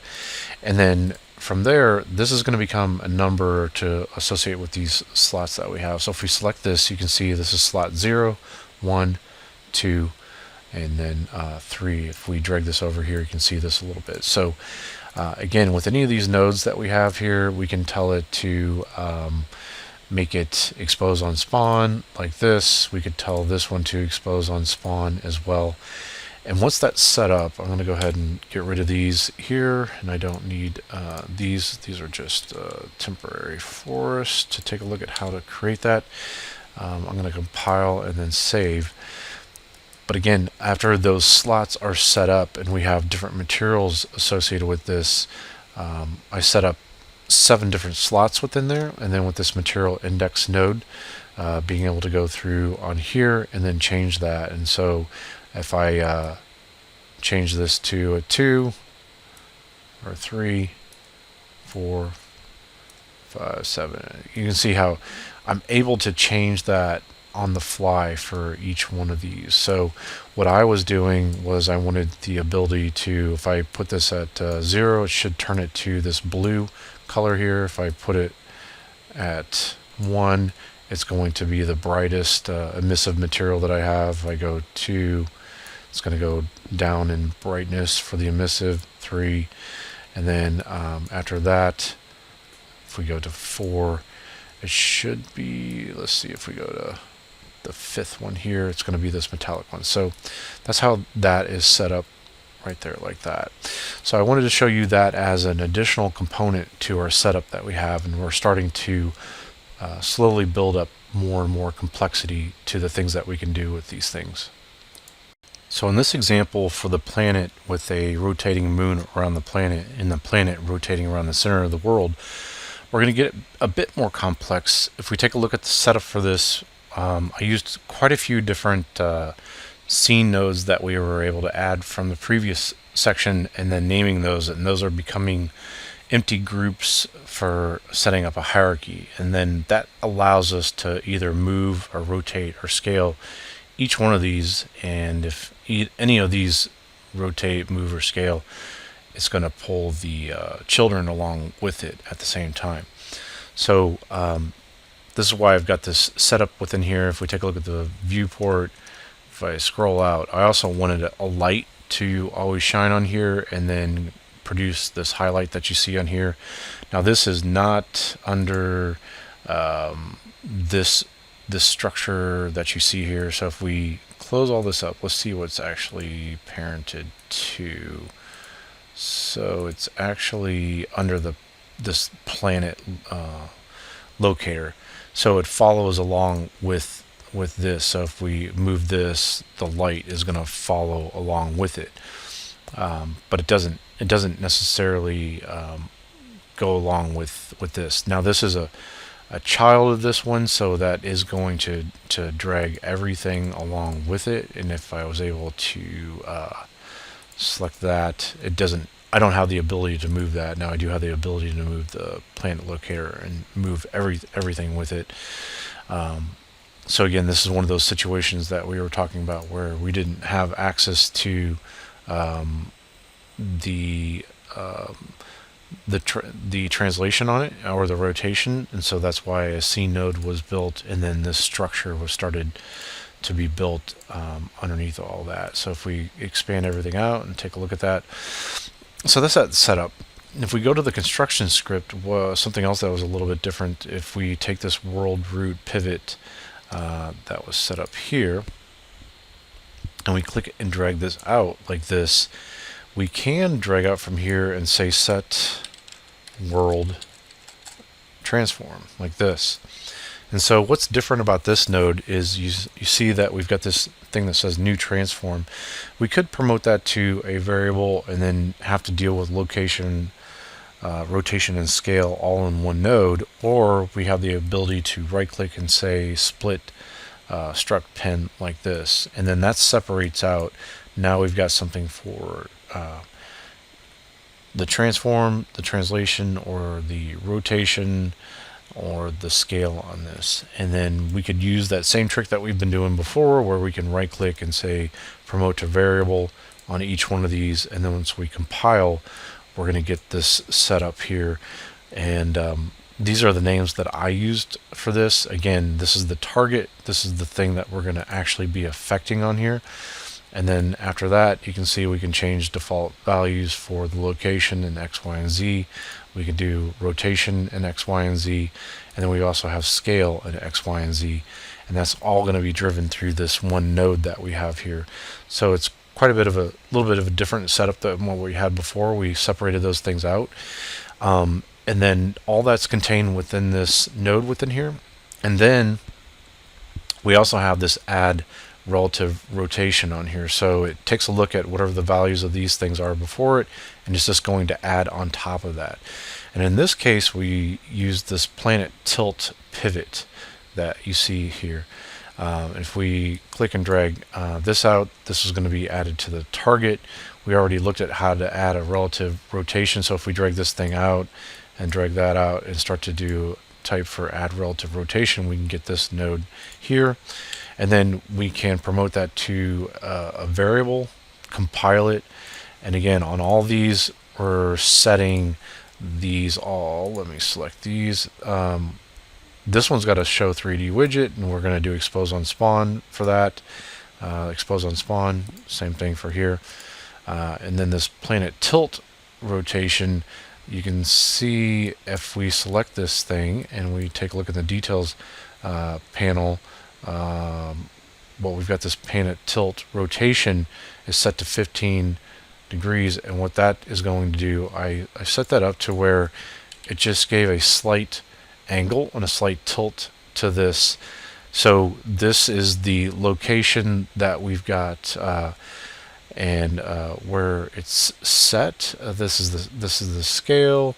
and then from there, this is going to become a number to associate with these slots that we have. So if we select this, you can see this is slot 0, 1, 2, and then 3. If we drag this over here, you can see this a little bit. So again, with any of these nodes that we have here, we can tell it to make it expose on spawn like this. We could tell this one to expose on spawn as well. And once that's set up, I'm going to go ahead and get rid of these here, and I don't need these. These are just temporary for us to take a look at how to create that. I'm going to compile and then save. But again, after those slots are set up and we have different materials associated with this, I set up 7 different slots within there, and then with this material index node, being able to go through on here and then change that. And so if I change this to a 2 or 3, 4, 5, 7, you can see how I'm able to change that on the fly for each one of these. So what I was doing was I wanted the ability to, if I put this at 0, it should turn it to this blue color here. If I put it at 1, it's going to be the brightest emissive material that I have. If I go 2, it's going to go down in brightness for the emissive. 3, and then after that, if we go to 4, it should be, let's see, if we go to the 5th one here, it's going to be this metallic one. So that's how that is set up right there like that. So I wanted to show you that as an additional component to our setup that we have, and we're starting to slowly build up more and more complexity to the things that we can do with these things. So in this example for the planet with a rotating moon around the planet and the planet rotating around the center of the world, we're going to get a bit more complex. If we take a look at the setup for this, I used quite a few different scene nodes that we were able to add from the previous section and then naming those, and those are becoming empty groups for setting up a hierarchy, and then that allows us to either move or rotate or scale each one of these, and if any of these rotate, move, or scale, it's going to pull the children along with it at the same time. So this is why I've got this set up within here. If we take a look at the viewport, if I scroll out, I also wanted a light to always shine on here and then produce this highlight that you see on here. Now this is not under this structure that you see here. So if we close all this up, let's see what's actually parented to. So it's actually under this planet locator. So it follows along with this. So if we move this, the light is going to follow along with it. But it doesn't necessarily go along with this. Now this is a child of this one, so that is going to drag everything along with it. And if I was able to select that, I don't have the ability to move that. Now I do have the ability to move the planet locator and move everything with it. So again, this is one of those situations that we were talking about where we didn't have access to the translation on it or the rotation, and so that's why a scene node was built, and then this structure was started to be built underneath all that. So if we expand everything out and take a look at that, so that's that setup. If we go to the construction script, something else that was a little bit different, if we take this world root pivot that was set up here, and we click and drag this out like this, we can drag out from here and say set world transform like this. And so what's different about this node is you see that we've got this thing that says new transform. We could promote that to a variable and then have to deal with location, rotation, and scale all in one node, or we have the ability to right click and say split struct pen like this, and then that separates out. Now we've got something for the transform, the translation, or the rotation, or the scale on this. And then we could use that same trick that we've been doing before, where we can right click and say promote to variable on each one of these, and then once we compile, we're going to get this set up here. And these are the names that I used for this. Again, this is the target, this is the thing that we're going to actually be affecting on here. And then after that, you can see we can change default values for the location in X, Y, and Z. We can do rotation in X, Y, and Z. And then we also have scale in X, Y, and Z. And that's all going to be driven through this one node that we have here. So it's quite a little bit of a different setup than what we had before. We separated those things out. And then all that's contained within this node within here. And then we also have this add relative rotation on here. So it takes a look at whatever the values of these things are before it, and it's just going to add on top of that. And in this case, we use this planet tilt pivot that you see here. If we click and drag this out, this is going to be added to the target. We already looked at how to add a relative rotation. So if we drag this thing out and drag that out and start to do type for add relative rotation, we can get this node here. And then we can promote that to a variable, compile it. And again, on all these, we're setting these all. Let me select these. This one's got a show 3D widget, and we're going to do expose on spawn for that. Expose on spawn, same thing for here. And then this planet tilt rotation, you can see if we select this thing and we take a look at the details panel, well, we've got this planet tilt rotation is set to 15 degrees, and what that is going to do, I set that up to where it just gave a slight angle and a slight tilt to this. So this is the location that we've got, and where it's set. This is the scale.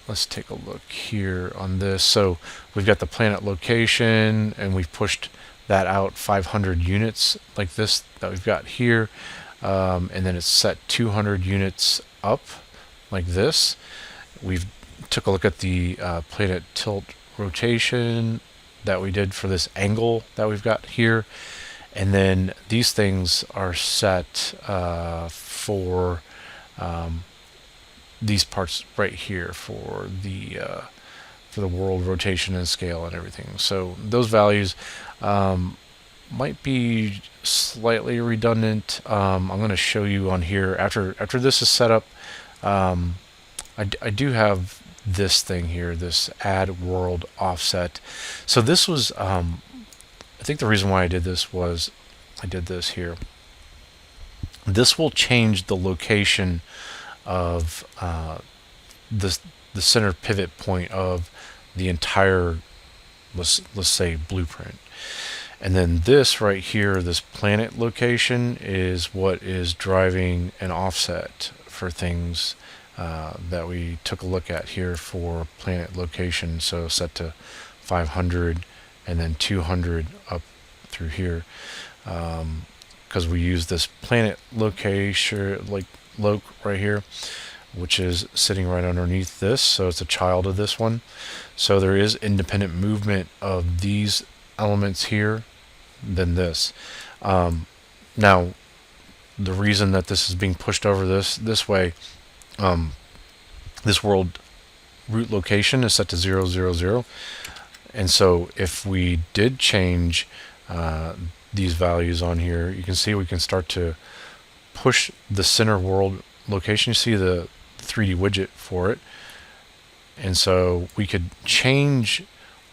Let's take a look here on this. So we've got the planet location, and we've pushed that out 500 units like this that we've got here, and then it's set 200 units up like this. We've took a look at the planet tilt rotation that we did for this angle that we've got here, and then these things are set for these parts right here for the world rotation and scale and everything. So those values might be slightly redundant. I'm going to show you on here after this is set up. I do have this thing here, this add world offset. So this was I think the reason why I did this was I did this here. This will change the location of the center pivot point of the entire, let's say, blueprint. And then this right here, this planet location, is what is driving an offset for things that we took a look at here for planet location. So set to 500 and then 200 up through here, because we use this planet location, like loc right here, which is sitting right underneath this. So it's a child of this one. So there is independent movement of these elements here than this. Now, the reason that this is being pushed over this way, this world root location is set to 0, 0, 0. And so if we did change these values on here, you can see we can start to push the center world location. You see the 3D widget for it. And so we could change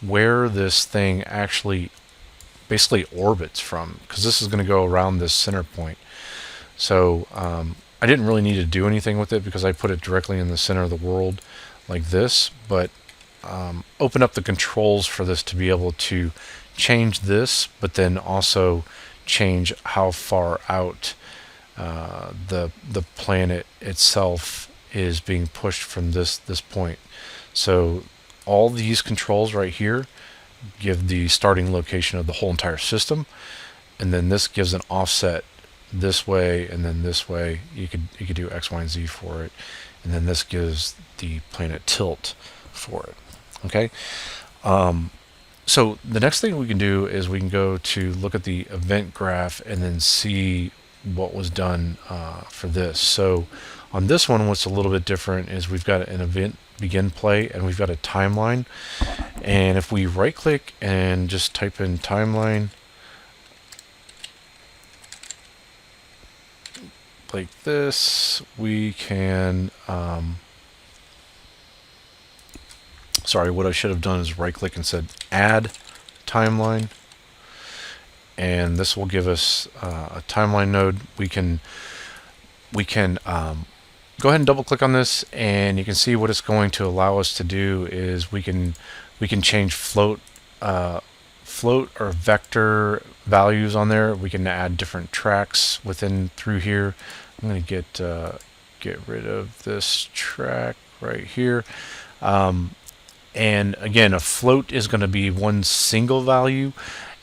where this thing actually basically orbits from, because this is going to go around this center point. So I didn't really need to do anything with it because I put it directly in the center of the world like this, but open up the controls for this to be able to change this, but then also change how far out the planet itself is being pushed from this point. So all these controls right here give the starting location of the whole entire system, and then this gives an offset this way and then this way. You could do X, Y, and Z for it, and then this gives the planet tilt for it. Okay. So the next thing we can do is we can go to look at the event graph and then see what was done for this. So on this one, what's a little bit different is we've got an event begin play and we've got a timeline. And if we right click and just type in timeline like this, we can sorry, what I should have done is right click and said add timeline, and this will give us a timeline node. We can go ahead and double click on this, and you can see what it's going to allow us to do is we can change float or vector values on there. We can add different tracks through here. I'm going to get rid of this track right here. And again, a float is going to be one single value,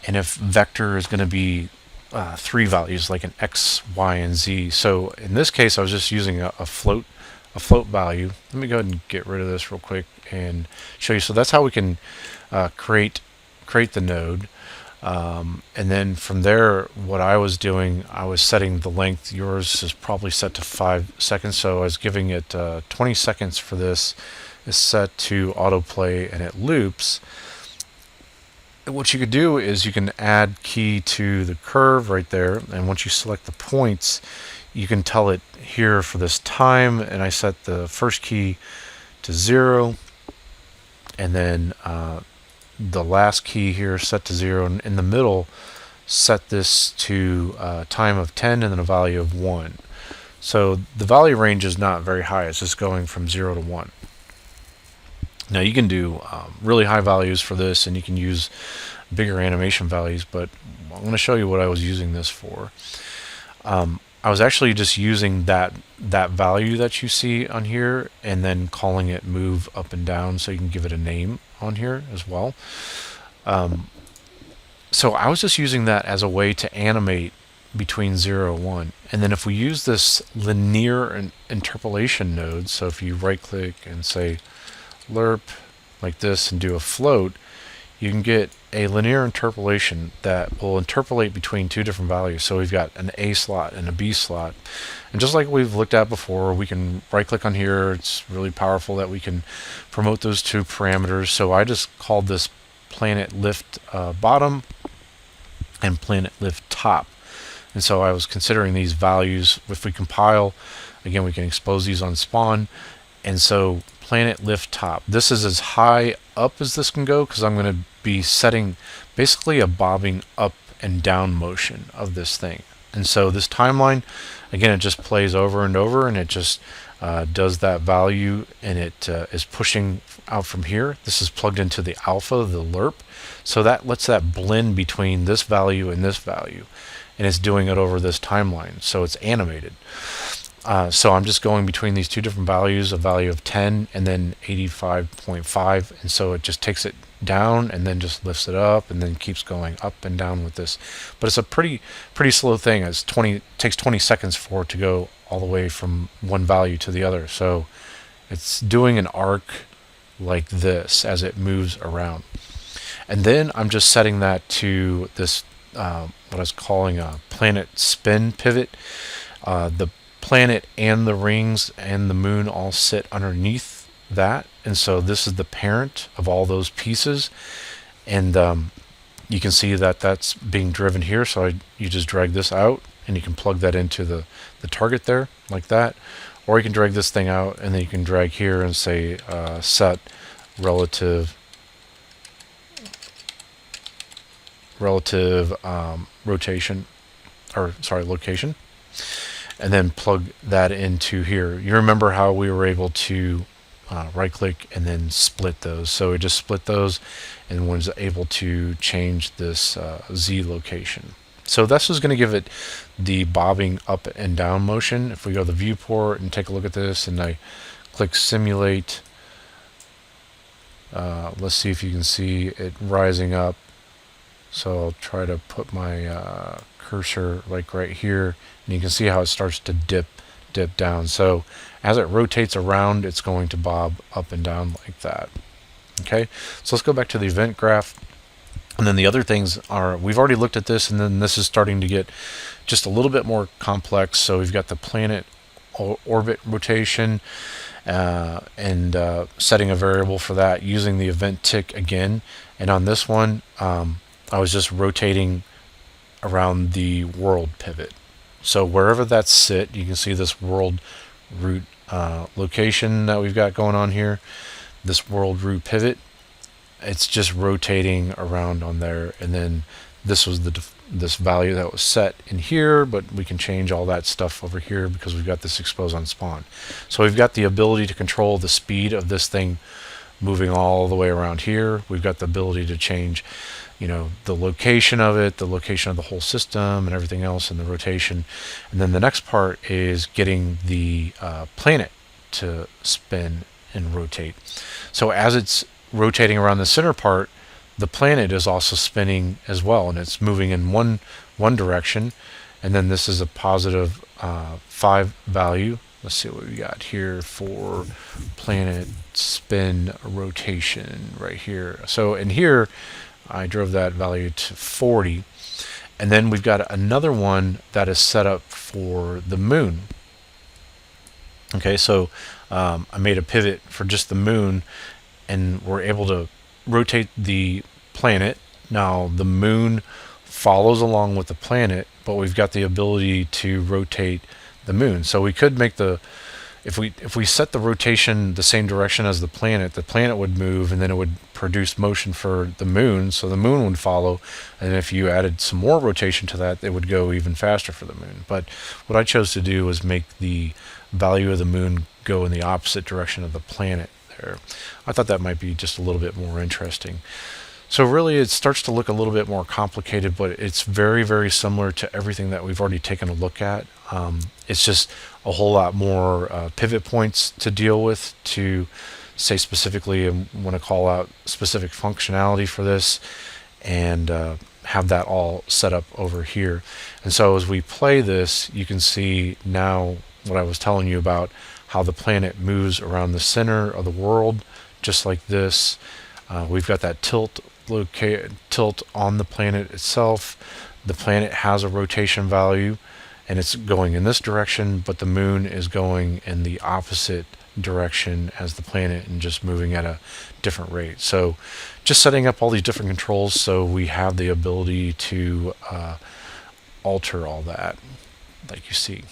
and if vector is going to be 3 values, like an X, Y, and Z. So in this case, I was just using a float value. Let me go ahead and get rid of this real quick and show you. So that's how we can create the node. And then from there, what I was doing, I was setting the length. Yours is probably set to 5 seconds, so I was giving it 20 seconds for this. Is set to autoplay and it loops. What you could do is you can add key to the curve right there, and once you select the points, you can tell it here for this time, and I set the first key to 0, and then the last key here set to 0, and in the middle set this to time of 10 and then a value of 1. So the value range is not very high, it's just going from 0 to 1. Now you can do really high values for this, and you can use bigger animation values, but I'm going to show you what I was using this for. I was actually just using that value that you see on here and then calling it move up and down, so you can give it a name on here as well. So I was just using that as a way to animate between 0 and 1. And then if we use this linear interpolation node, so if you right click and say lerp like this and do a float, you can get a linear interpolation that will interpolate between 2 different values. So we've got an A slot and a B slot, and just like we've looked at before, we can right click on here. It's really powerful that we can promote those 2 parameters. So I just called this planet lift bottom and planet lift top, and so I was considering these values. If we compile again, we can expose these on spawn, and so planet lift top, this is as high up as this can go, because I'm going to be setting basically a bobbing up and down motion of this thing. And so this timeline, again, it just plays over and over, and it just does that value, and it is pushing out from here. This is plugged into the alpha, the lerp, so that lets that blend between this value and this value, and it's doing it over this timeline, so it's animated. So I'm just going between these 2 different values, a value of 10 and then 85.5, and so it just takes it down and then just lifts it up and then keeps going up and down with this. But it's a pretty slow thing. It takes 20 seconds for it to go all the way from one value to the other. So it's doing an arc like this as it moves around. And then I'm just setting that to this what I was calling a planet spin pivot. The planet and the rings and the moon all sit underneath that, and so this is the parent of all those pieces, and you can see that that's being driven here. So you just drag this out and you can plug that into the target there like that, or you can drag this thing out and then you can drag here and say set relative relative rotation, or sorry, location, and then plug that into here. You remember how we were able to right click and then split those. So we just split those and was able to change this Z location. So this is going to give it the bobbing up and down motion. If we go to the viewport and take a look at this and I click simulate, let's see if you can see it rising up. So I'll try to put my cursor like right here, and you can see how it starts to dip down. So as it rotates around, it's going to bob up and down like that. Okay, so let's go back to the event graph. And then the other things are, we've already looked at this, and then this is starting to get just a little bit more complex. So we've got the planet orbit rotation, and setting a variable for that using the event tick again. And on this one, I was just rotating around the world pivot. So wherever that's sit, you can see this world root location that we've got going on here, this world root pivot. It's just rotating around on there, and then this was this value that was set in here, but we can change all that stuff over here because we've got this expose on spawn. So we've got the ability to control the speed of this thing moving all the way around here. We've got the ability to change, you know, the location of it, the location of the whole system, and everything else, and the rotation. And then the next part is getting the planet to spin and rotate. So as it's rotating around the center part, the planet is also spinning as well, and it's moving in one direction. And then this is a positive 5 value. Let's see what we got here for planet spin rotation right here. So in here, I drove that value to 40. And then we've got another one that is set up for the moon. Okay, so I made a pivot for just the moon, and we're able to rotate the planet. Now the moon follows along with the planet, but we've got the ability to rotate the moon. So we could make the, if we set the rotation the same direction as the planet would move, and then it would produce motion for the moon, so the moon would follow. And if you added some more rotation to that, it would go even faster for the moon. But what I chose to do was make the value of the moon go in the opposite direction of the planet there. I thought that might be just a little bit more interesting. So really it starts to look a little bit more complicated, but it's very, very similar to everything that we've already taken a look at. It's just a whole lot more pivot points to deal with, to say specifically and want to call out specific functionality for this, and have that all set up over here. And so as we play this, you can see now what I was telling you about, how the planet moves around the center of the world, just like this. We've got that tilt on the planet itself. The planet has a rotation value, and it's going in this direction, but the moon is going in the opposite direction as the planet and just moving at a different rate. So just setting up all these different controls so we have the ability to alter all that, like you see.